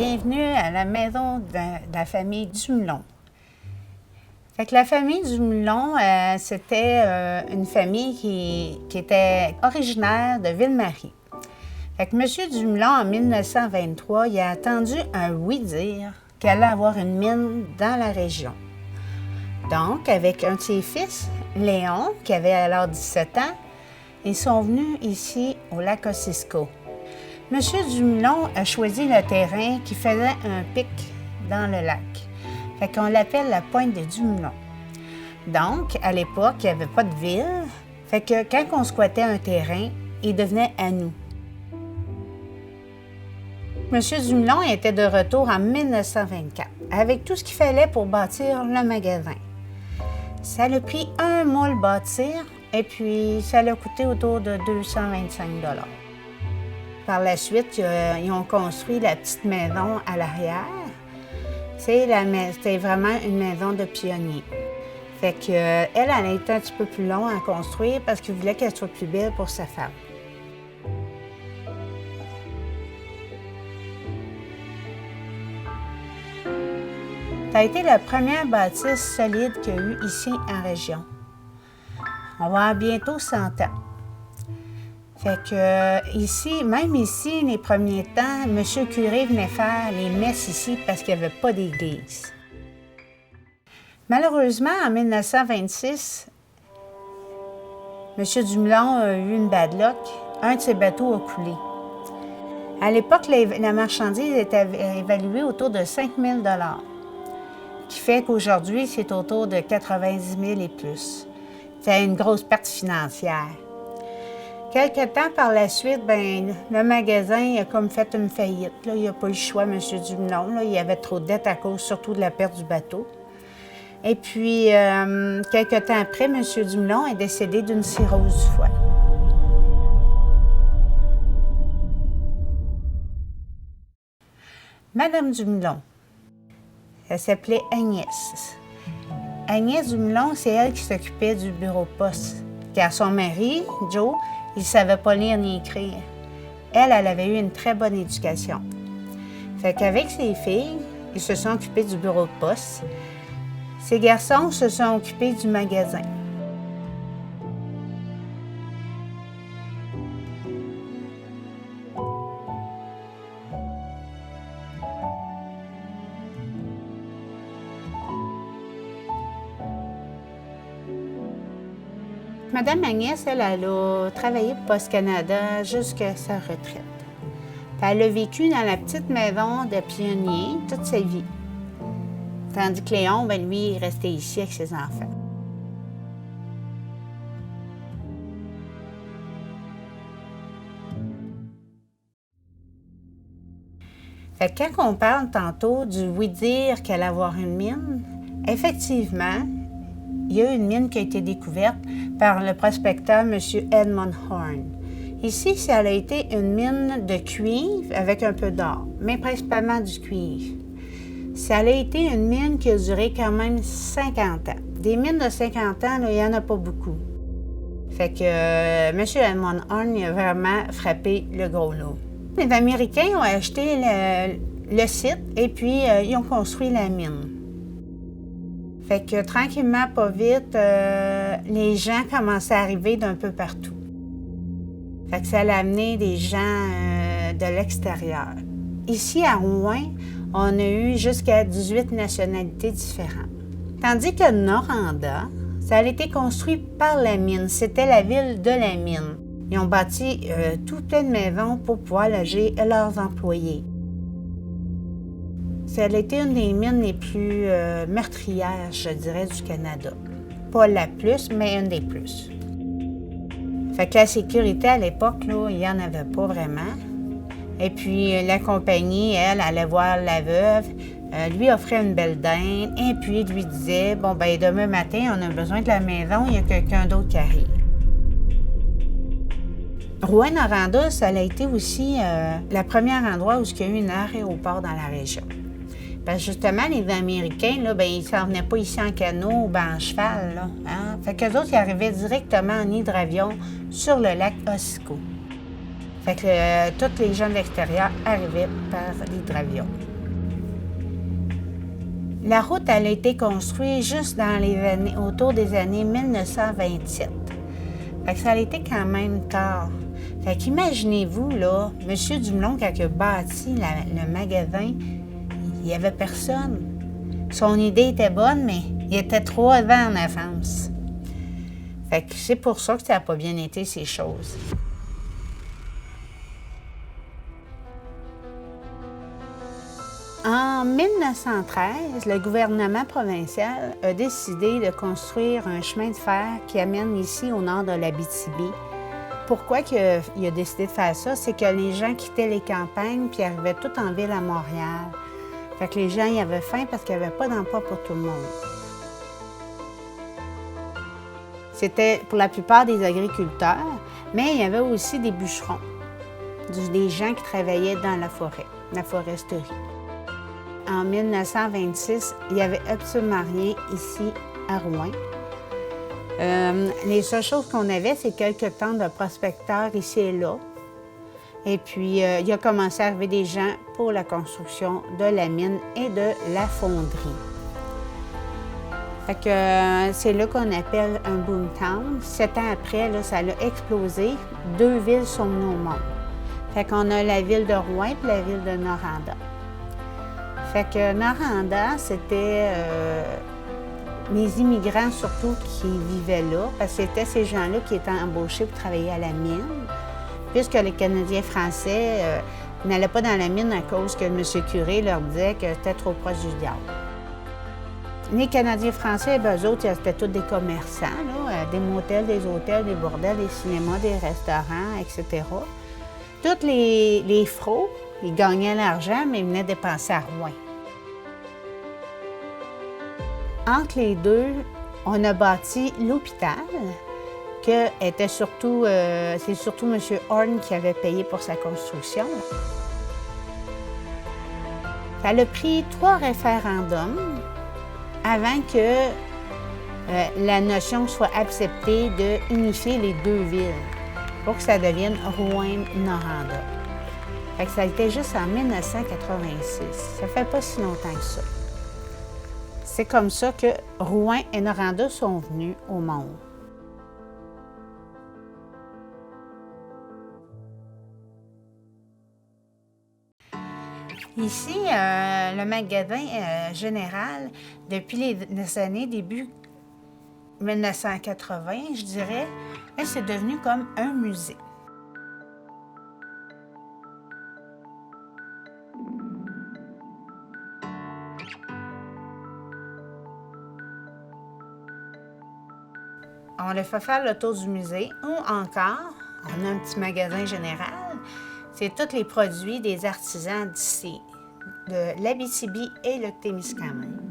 bienvenue à la maison de la famille Dumoulin. Fait que la famille Dumoulin, c'était une famille qui était originaire de Ville-Marie. Fait que M. Dumoulin, en 1923, il a attendu un oui-dire qu'il allait avoir une mine dans la région. Donc, avec un de ses fils, Léon, qui avait alors 17 ans, ils sont venus ici au lac Ossisco. M. Dumoulin a choisi le terrain qui faisait un pic dans le lac. Fait qu'on l'appelle la pointe de Dumoulin. Donc, à l'époque, il n'y avait pas de ville. Fait que quand on squattait un terrain, il devenait à nous. M. Dumoulin était de retour en 1924, avec tout ce qu'il fallait pour bâtir le magasin. Ça a pris 1 mois le bâtir, et puis ça l'a coûté autour de 225 $. Par la suite, ils ont construit la petite maison à l'arrière. C'était vraiment une maison de pionnier. Fait qu'elle, elle a été un petit peu plus long à construire parce qu'il voulait qu'elle soit plus belle pour sa femme. Ça a été la première bâtisse solide qu'il y a eu ici en région. On va avoir bientôt 100 ans. Fait que ici, même ici, les premiers temps, M. Curé venait faire les messes ici parce qu'il n'y avait pas d'église. Malheureusement, en 1926, M. Dumoulin a eu une bad luck. Un de ses bateaux a coulé. À l'époque, la marchandise était évaluée autour de 5 000 $, qui fait qu'aujourd'hui, c'est autour de 90 000 et plus. C'est une grosse perte financière. Quelque temps par la suite, le magasin a comme fait une faillite. Là, il n'a pas eu le choix, M. Dumoulin. Là, il y avait trop de dettes à cause surtout de la perte du bateau. Et puis, quelque temps après, M. Dumoulin est décédé d'une cirrhose du foie. Madame Dumoulin, elle s'appelait Agnès. Agnès Dumoulin, c'est elle qui s'occupait du bureau poste. Car son mari, Joe, il ne savait pas lire ni écrire. Elle avait eu une très bonne éducation. Fait qu'avec ses filles, ils se sont occupés du bureau de poste. Ses garçons se sont occupés du magasin. Madame Agnès, elle a travaillé pour Poste Canada jusqu'à sa retraite. Elle a vécu dans la petite maison de pionnier toute sa vie. Tandis que Léon, lui, il restait ici avec ses enfants. Fait que quand on parle tantôt du oui-dire qu'elle allait avoir une mine, effectivement, il y a une mine qui a été découverte par le prospecteur M. Edmund Horn. Ici, ça a été une mine de cuivre avec un peu d'or, mais principalement du cuivre. Ça a été une mine qui a duré quand même 50 ans. Des mines de 50 ans, là, il n'y en a pas beaucoup. Fait que M. Edmund Horn il a vraiment frappé le gros lot. Les Américains ont acheté le site et puis ils ont construit la mine. Fait que tranquillement, pas vite, les gens commençaient à arriver d'un peu partout. Fait que ça a amené des gens de l'extérieur. Ici, à Rouen, on a eu jusqu'à 18 nationalités différentes. Tandis que Noranda, ça a été construit par la mine. C'était la ville de la mine. Ils ont bâti tout plein de maisons pour pouvoir loger leurs employés. Ça a été une des mines les plus meurtrières, je dirais, du Canada. Pas la plus, mais une des plus. Fait que la sécurité à l'époque, là, il n'y en avait pas vraiment. Et puis la compagnie, elle, allait voir la veuve, lui offrait une belle dinde, et puis lui disait, bon, demain matin, on a besoin de la maison, il y a quelqu'un d'autre qui arrive. Rouyn-Noranda, ça a été aussi le premier endroit où il y a eu un aéroport dans la région. Parce que justement, les Américains, là, ils ne s'en venaient pas ici en canot ou en cheval. Là, hein? Fait qu'eux autres, ils arrivaient directement en hydravion sur le lac Ossisco. Fait que tous les gens de l'extérieur arrivaient par l'hydravion. La route, elle a été construite juste dans les années, autour des années 1927. Fait que ça a été quand même tard. Fait qu'imaginez-vous, là, M. Dumoulin, quand il a bâti le magasin, il n'y avait personne. Son idée était bonne, mais il était 3 ans en avance. Fait que c'est pour ça que ça n'a pas bien été, ces choses. En 1913, le gouvernement provincial a décidé de construire un chemin de fer qui amène ici au nord de l'Abitibi. Pourquoi il a décidé de faire ça? C'est que les gens quittaient les campagnes puis arrivaient tout en ville à Montréal. Fait que les gens y avaient faim parce qu'il n'y avait pas d'emploi pour tout le monde. C'était pour la plupart des agriculteurs, mais il y avait aussi des bûcherons, des gens qui travaillaient dans la forêt, la foresterie. En 1926, il n'y avait absolument rien ici à Rouyn. Les seules choses qu'on avait, c'est quelques temps de prospecteurs ici et là. Et puis, il a commencé à arriver des gens pour la construction de la mine et de la fonderie. Fait que c'est là qu'on appelle un boomtown. 7 ans après, là, ça a explosé. 2 villes sont venues au monde. Fait qu'on a la ville de Rouyn et la ville de Noranda. Fait que Noranda, c'était les immigrants surtout qui vivaient là, parce que c'était ces gens-là qui étaient embauchés pour travailler à la mine, puisque les Canadiens français n'allaient pas dans la mine à cause que M. Curé leur disait que c'était trop proche du diable. Les Canadiens français, ben, eux autres, c'était tous des commerçants, là, des motels, des hôtels, des bordels, des cinémas, des restaurants, etc. Tous les frauds, ils gagnaient l'argent, mais ils venaient dépenser à Rouyn. Entre les deux, on a bâti l'hôpital, que c'est surtout M. Horn qui avait payé pour sa construction. Ça a pris 3 référendums avant que la notion soit acceptée d'unifier les 2 villes pour que ça devienne Rouyn-Noranda. Fait que ça a été juste en 1986. Ça fait pas si longtemps que ça. C'est comme ça que Rouyn et Noranda sont venus au monde. Ici, le magasin général, depuis les années début 1980, je dirais, c'est devenu comme un musée. On a fait faire le tour du musée ou encore, on a un petit magasin général. C'est tous les produits des artisans d'ici, de l'Abitibi et le Témiscamingue.